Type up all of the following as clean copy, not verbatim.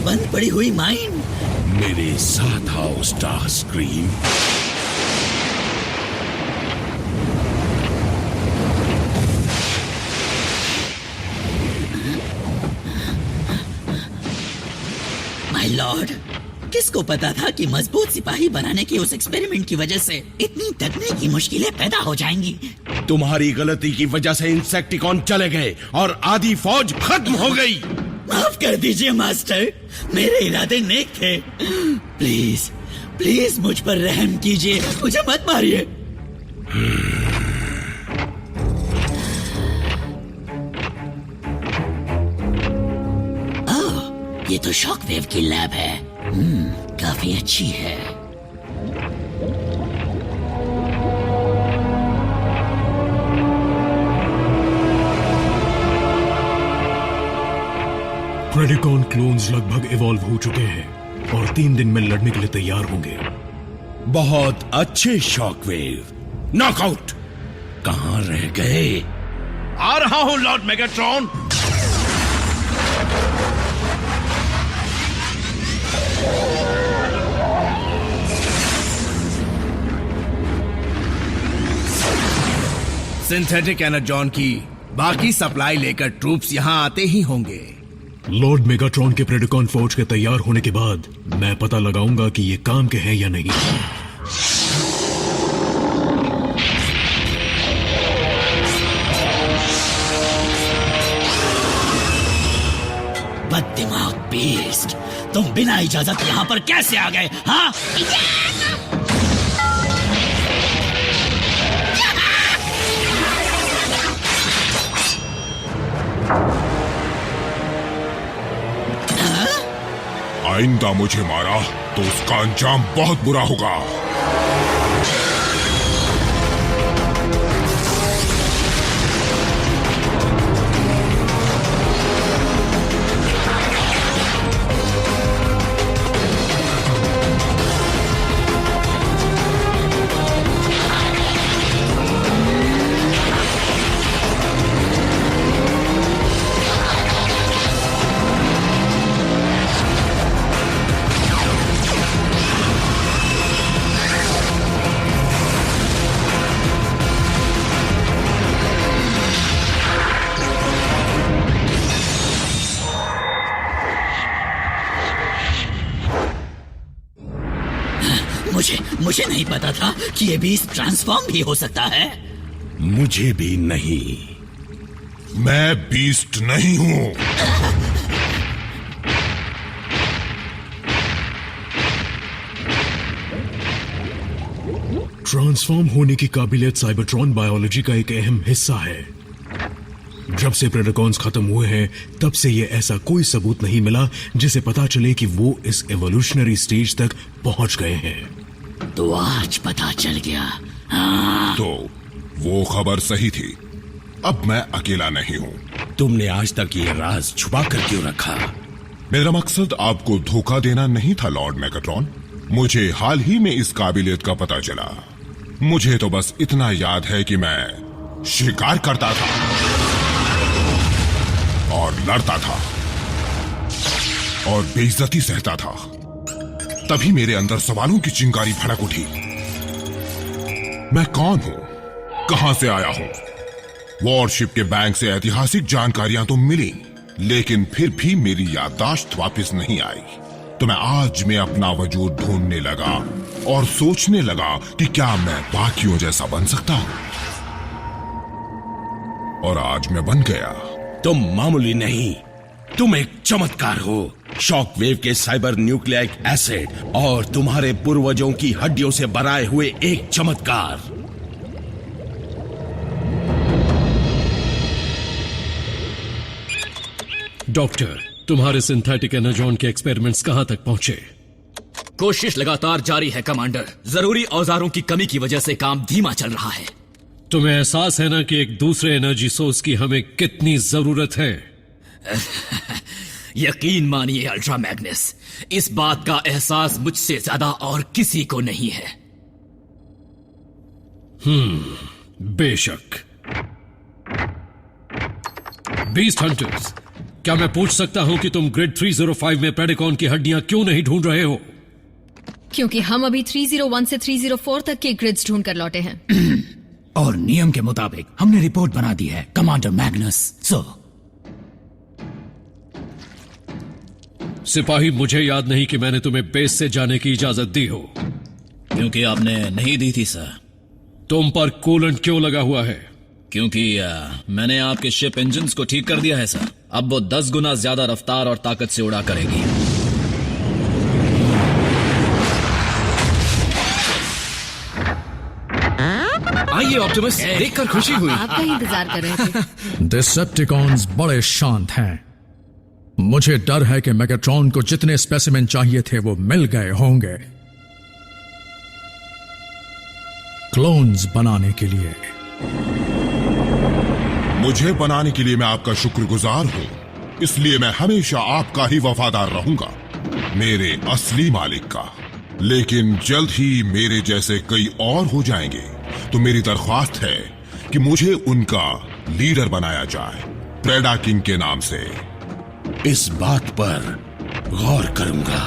बंद पड़ी हुई माइन। मेरे साथ आओ स्टार स्क्रीम। माय लॉर्ड, किसको पता था कि मजबूत सिपाही बनाने के उस एक्सपेरिमेंट की वजह से इतनी तकनीकी मुश्किलें पैदा हो जाएंगी। तुम्हारी गलती की वजह से इंसेक्टिकॉन चले गए और आधी फौज खत्म हो गई। माफ कर दीजिए मास्टर, मेरे इरादे नेक थे। प्लीज प्लीज मुझ पर रहम कीजिए, मुझे मत मारिए। ओह, ये तो शॉकवेव की लैब है। काफी अच्छी है। प्रेडिकॉन क्लोन्स लगभग इवॉल्व हो चुके हैं और 3 दिन में लड़ने के लिए तैयार होंगे। बहुत अच्छे शॉकवेव। नॉकआउट। कहां रह गए? आ रहा हूं लॉर्ड मेगाट्रॉन। सिंथेटिक एनर्जॉन की बाकी सप्लाई लेकर ट्रूप्स यहां आते ही होंगे। लॉर्ड मेगाट्रॉन के प्रेडिकॉन फौज के तैयार होने के बाद मैं पता लगाऊंगा कि ये काम के हैं या नहीं। बददिमाग बीस्ट, तुम बिना इजाजत यहाँ पर कैसे आ गए? हाँ, आइंदा मुझे मारा तो उसका अंजाम बहुत बुरा होगा। मुझे नहीं पता था कि ये बीस्ट ट्रांसफॉर्म भी हो सकता है। मुझे भी नहीं। मैं बीस्ट नहीं हूं। ट्रांसफॉर्म होने की काबिलियत साइबरट्रॉन बायोलॉजी का एक अहम हिस्सा है। जब से प्रेडिकॉन्स खत्म हुए हैं तब से ये ऐसा कोई सबूत नहीं मिला जिसे पता चले कि वो इस एवोल्यूशनरी स्टेज तक पहुंच गए हैं। तो आज पता चल गया। तो वो खबर सही थी। अब मैं अकेला नहीं हूं। तुमने आज तक ये राज छुपा कर क्यों रखा? मेरा मकसद आपको धोखा देना नहीं था लॉर्ड मेगाट्रॉन। मुझे हाल ही में इस काबिलियत का पता चला। मुझे तो बस इतना याद है कि मैं शिकार करता था और लड़ता था और बेइज्जती सहता था। तभी मेरे अंदर सवालों की चिंगारी भड़क उठी। मैं कौन हूं? कहां से आया हूं? वॉरशिप के बैंक से ऐतिहासिक जानकारियां तो मिली, लेकिन फिर भी मेरी याददाश्त वापस नहीं आई। तो मैं आज में अपना वजूद ढूंढने लगा और सोचने लगा कि क्या मैं बाकियों जैसा बन सकता हूं। और आज मैं बन गया। तुम मामूली नहीं, तुम एक चमत्कार हो। शॉकवेव के साइबर न्यूक्लिक एसिड और तुम्हारे पूर्वजों की हड्डियों से बनाए हुए एक चमत्कार। डॉक्टर, तुम्हारे सिंथेटिक एनर्जॉन के एक्सपेरिमेंट्स कहां तक पहुंचे? कोशिश लगातार जारी है कमांडर। जरूरी औजारों की कमी की वजह से काम धीमा चल रहा है। तुम्हें एहसास है ना कि एक दूसरे एनर्जी सोर्स की हमें कितनी जरूरत है? यकीन मानिए अल्ट्रा मैग्नस, इस बात का एहसास मुझसे ज्यादा और किसी को नहीं है। बेशक। बीस्ट हंटर्स, क्या मैं पूछ सकता हूं कि तुम ग्रिड 305 में प्रेडिकॉन की हड्डियां क्यों नहीं ढूंढ रहे हो? क्योंकि हम अभी 301 से 304 तक के ग्रिड्स ढूंढ कर लौटे हैं। और नियम के मुताबिक हमने रिपोर्ट बना दी है कमांडर मैग्नस। सिपाही, मुझे याद नहीं कि मैंने तुम्हें बेस से जाने की इजाजत दी हो। क्योंकि आपने नहीं दी थी सर। तुम पर कूलेंट क्यों लगा हुआ है? क्योंकि मैंने आपके शिप इंजन्स को ठीक कर दिया है सर। अब वो 10 गुना ज्यादा रफ्तार और ताकत से उड़ा करेगी। आइए ऑप्टिमस, देखकर खुशी हुई। आपका ही इंतजार कर रहे थे। डिसेप्टिकॉन्स बड़े शांत हैं। मुझे डर है कि मेगाट्रॉन को जितने स्पेसिमेन चाहिए थे वो मिल गए होंगे क्लोन्स बनाने के लिए। मुझे बनाने के लिए मैं आपका शुक्रगुजार हूं, इसलिए मैं हमेशा आपका ही वफादार रहूंगा, मेरे असली मालिक का। लेकिन जल्द ही मेरे जैसे कई और हो जाएंगे, तो मेरी दरख्वास्त है कि मुझे उनका लीडर बनाया जाए, प्रेडा किंग के नाम से। इस बात पर गौर करूंगा।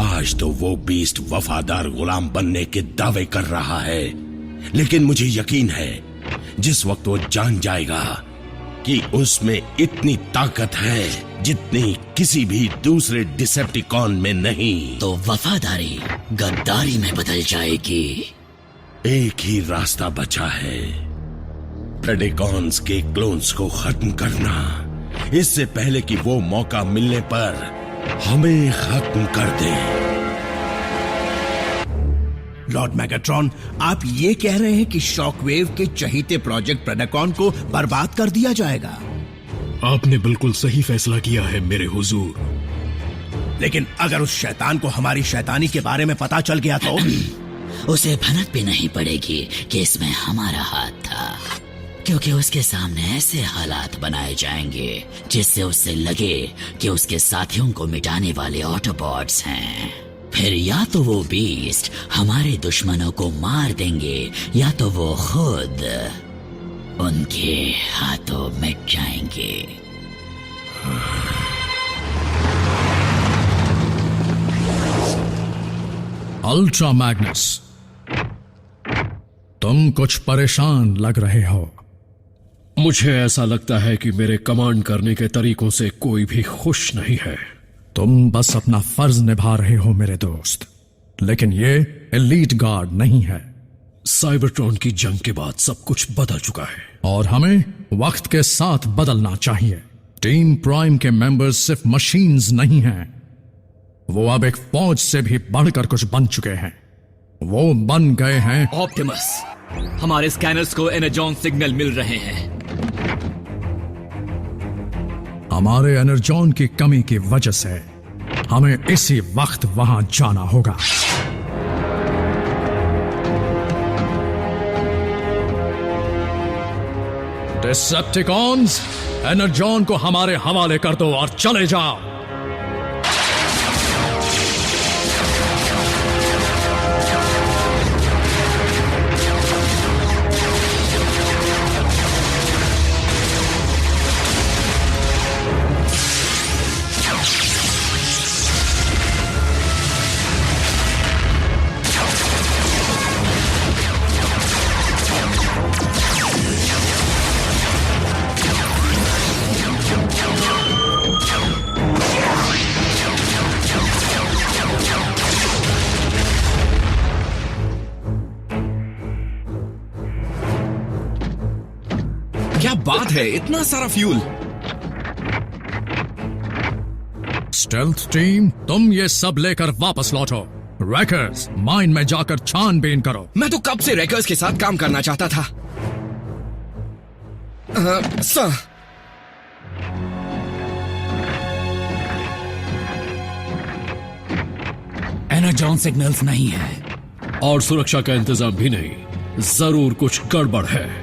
आज तो वो बीस्ट वफादार गुलाम बनने के दावे कर रहा है, लेकिन मुझे यकीन है जिस वक्त वो जान जाएगा कि उसमें इतनी ताकत है जितनी किसी भी दूसरे डिसेप्टिकॉन में नहीं, तो वफादारी गद्दारी में बदल जाएगी। एक ही रास्ता बचा है, प्रेडिकॉन्स के क्लोन्स को खत्म करना, इससे पहले कि वो मौका मिलने पर हमें खत्म कर दें। लॉर्ड मैगाट्रॉन, आप ये कह रहे हैं कि शॉकवेव के चहीते प्रोजेक्ट प्रेडिकॉन को बर्बाद कर दिया जाएगा? आपने बिल्कुल सही फैसला किया है मेरे हुजूर। लेकिन अगर उस शैतान को हमारी शैतानी के बारे में पता चल गया तो? उसे भनक भी नहीं पड़ेगी कि इसमें हमारा हाथ था, क्योंकि उसके सामने ऐसे हालात बनाए जाएंगे जिससे उससे लगे कि उसके साथियों को मिटाने वाले ऑटोबॉट्स हैं। फिर या तो वो बीस्ट हमारे दुश्मनों को मार देंगे, या तो वो खुद उनके हाथों मिट जाएंगे। अल्ट्रा मैग्नस, तुम कुछ परेशान लग रहे हो। मुझे ऐसा लगता है कि मेरे कमांड करने के तरीकों से कोई भी खुश नहीं है। तुम बस अपना फर्ज निभा रहे हो मेरे दोस्त, लेकिन ये एलीट गार्ड नहीं है। साइबरट्रॉन की जंग के बाद सब कुछ बदल चुका है, और हमें वक्त के साथ बदलना चाहिए। टीम प्राइम के मेंबर्स सिर्फ मशीन्स नहीं हैं, वो अब एक फौज से भी बढ़कर कुछ बन चुके हैं। वो बन गए हैं ऑप्टिमस, हमारे स्कैनर्स को एनर्जॉन सिग्नल मिल रहे हैं। हमारे एनर्जॉन की कमी की वजह से हमें इसी वक्त वहां जाना होगा। डिसेप्टिकॉन्स, एनर्जॉन को हमारे हवाले कर दो और चले जाओ। क्या बात है, इतना सारा फ्यूल! स्टेल्थ टीम, तुम ये सब लेकर वापस लौटो। रैकर्स, माइन में जाकर छानबीन करो। मैं तो कब से रैकर्स के साथ काम करना चाहता था। सर, एनर्जॉन सिग्नल्स नहीं है और सुरक्षा का इंतजाम भी नहीं। जरूर कुछ गड़बड़ है।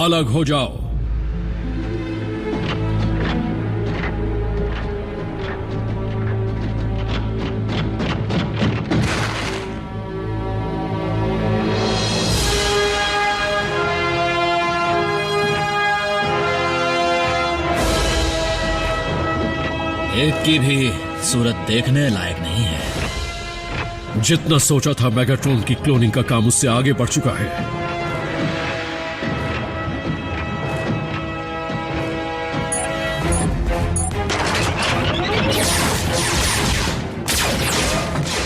अलग हो जाओ। एक की भी सूरत देखने लायक नहीं है। जितना सोचा था मेगाट्रॉन की क्लोनिंग का काम उससे आगे बढ़ चुका है।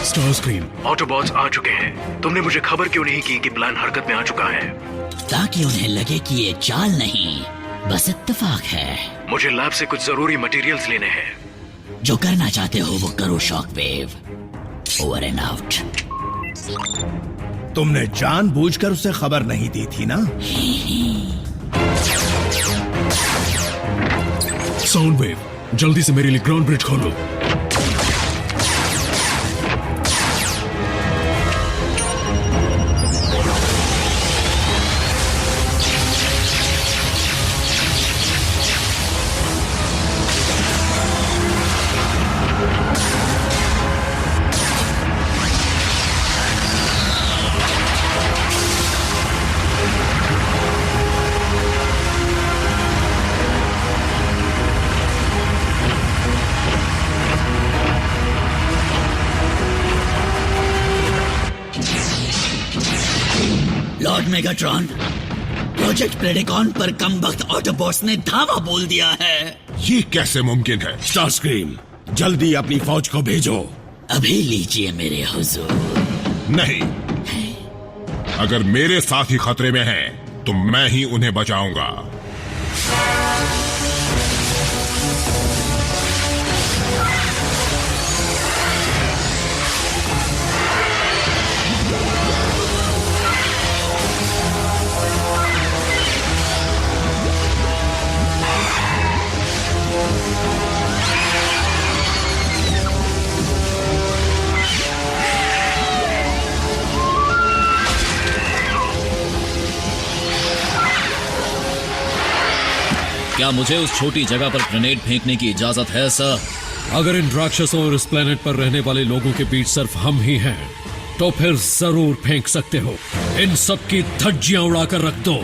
स्टार स्क्रीन, ऑटोबॉट्स आ चुके हैं। तुमने मुझे खबर क्यों नहीं की कि प्लान हरकत में आ चुका है? ताकि उन्हें लगे कि ये चाल नहीं, बस इत्तेफाक है। मुझे लैब से कुछ जरूरी मटेरियल्स लेने हैं। जो करना चाहते हो वो करो शॉकवेव। Over and out. तुमने जानबूझकर उसे खबर नहीं दी थी ना? साउंड वेव, जल्दी से मेरे लिए ग्राउंड ब्रिज खोलो। लॉर्ड मेगाट्रॉन, प्रोजेक्ट प्रेडिकॉन पर कम वक्त ऑटोबॉट्स ने धावा बोल दिया है। ये कैसे मुमकिन है? स्टार स्क्रीम, जल्दी अपनी फौज को भेजो। अभी लीजिए मेरे हुजूर। नहीं, अगर मेरे साथी खतरे में हैं, तो मैं ही उन्हें बचाऊंगा। क्या मुझे उस छोटी जगह पर ग्रेनेड फेंकने की इजाजत है सर? अगर इन राक्षसों और इस प्लेनेट पर रहने वाले लोगों के बीच सिर्फ हम ही हैं, तो फिर जरूर फेंक सकते हो। इन सब की धज्जियां उड़ाकर रख दो।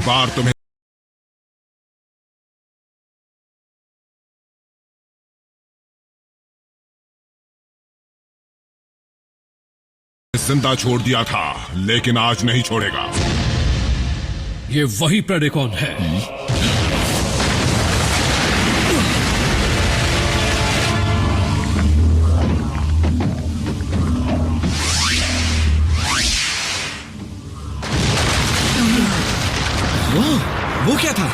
बार तुम्हें जिंदा छोड़ दिया था, लेकिन आज नहीं छोड़ेगा। ये वही प्रेडिकॉन है। वो क्या था?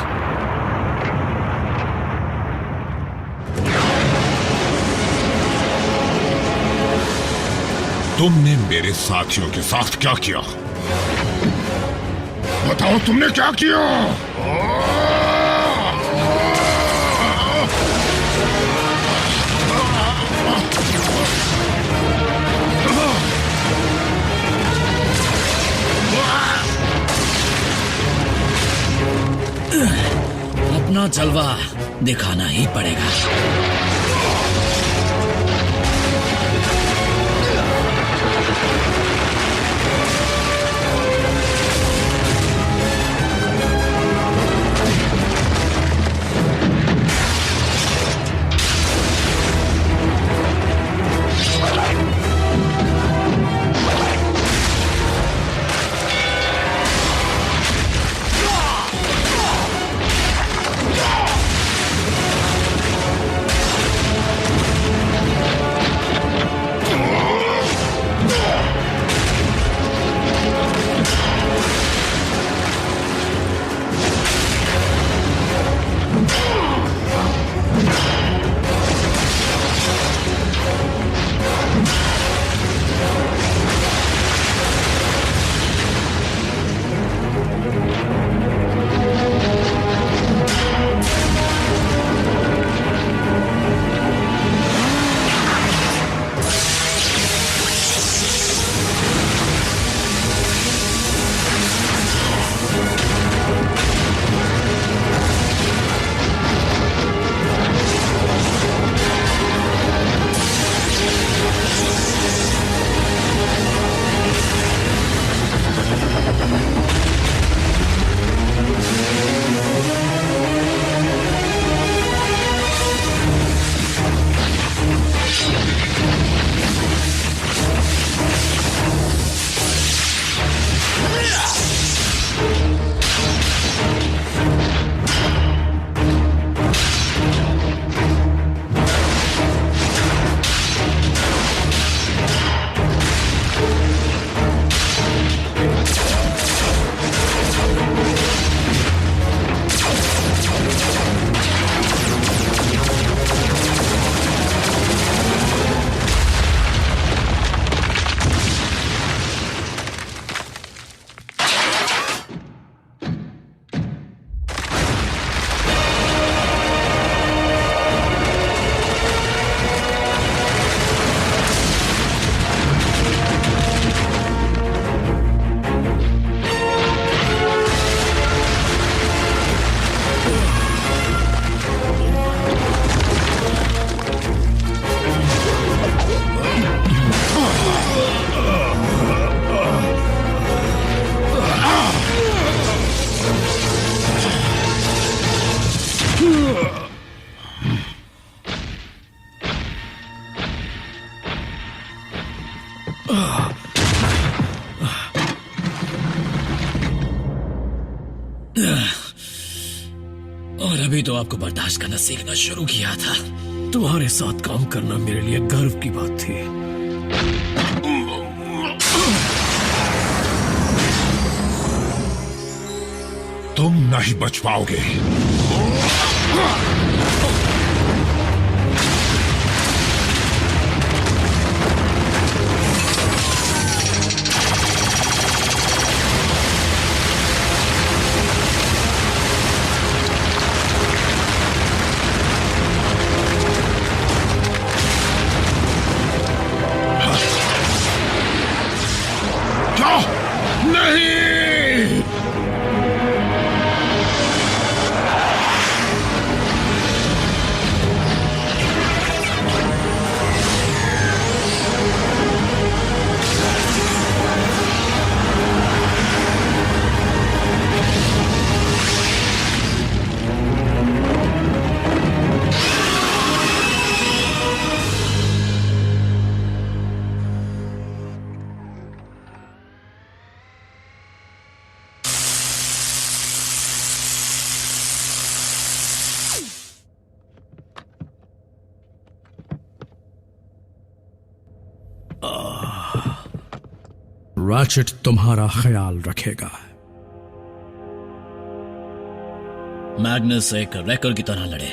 तुमने मेरे साथियों के साथ क्या किया? बताओ, तुमने क्या किया? अपना जलवा दिखाना ही पड़ेगा। और अभी तो आपको बर्दाश्त करना सीखना शुरू किया था। तुम्हारे साथ काम करना मेरे लिए गर्व की बात थी। तुम नहीं बच पाओगे। क्या? नहीं! रैचेट तुम्हारा ख्याल रखेगा। मैग्नस एक रैकर की तरह लड़े।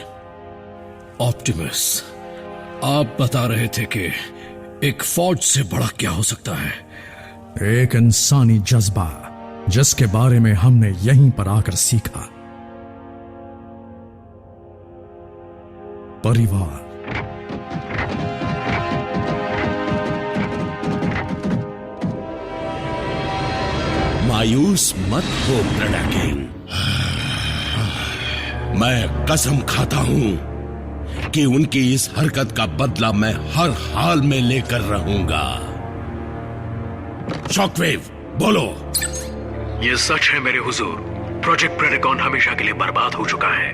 ऑप्टिमस, आप बता रहे थे कि एक फौज से बड़ा क्या हो सकता है? एक इंसानी जज्बा जिसके बारे में हमने यहीं पर आकर सीखा। परिवार। मायूस मत हो प्रेडा किंग। मैं कसम खाता हूं कि उनकी इस हरकत का बदला मैं हर हाल में लेकर रहूंगा। शॉकवेव, बोलो। ये सच है मेरे हुजूर, प्रोजेक्ट प्रेडिकॉन हमेशा के लिए बर्बाद हो चुका है।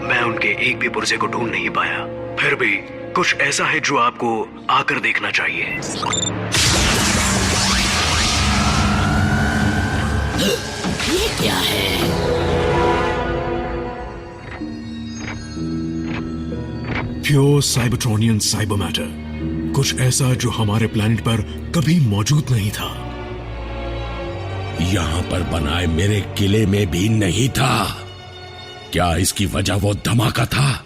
मैं उनके एक भी पुर्जे को ढूंढ नहीं पाया। फिर भी कुछ ऐसा है जो आपको आकर देखना चाहिए। ये क्या है? प्योर साइबरट्रॉनियन साइबर मैटर, कुछ ऐसा जो हमारे प्लैनेट पर कभी मौजूद नहीं था। यहां पर बनाए मेरे किले में भी नहीं था। क्या इसकी वजह वो धमाका था?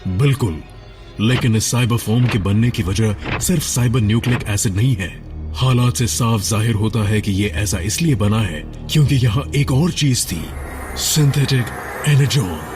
बिल्कुल, लेकिन इस साइबर फॉर्म के बनने की वजह सिर्फ साइबर न्यूक्लिक एसिड नहीं है। हालात से साफ जाहिर होता है कि ये ऐसा इसलिए बना है क्योंकि यहाँ एक और चीज थी, सिंथेटिक एनर्जॉन।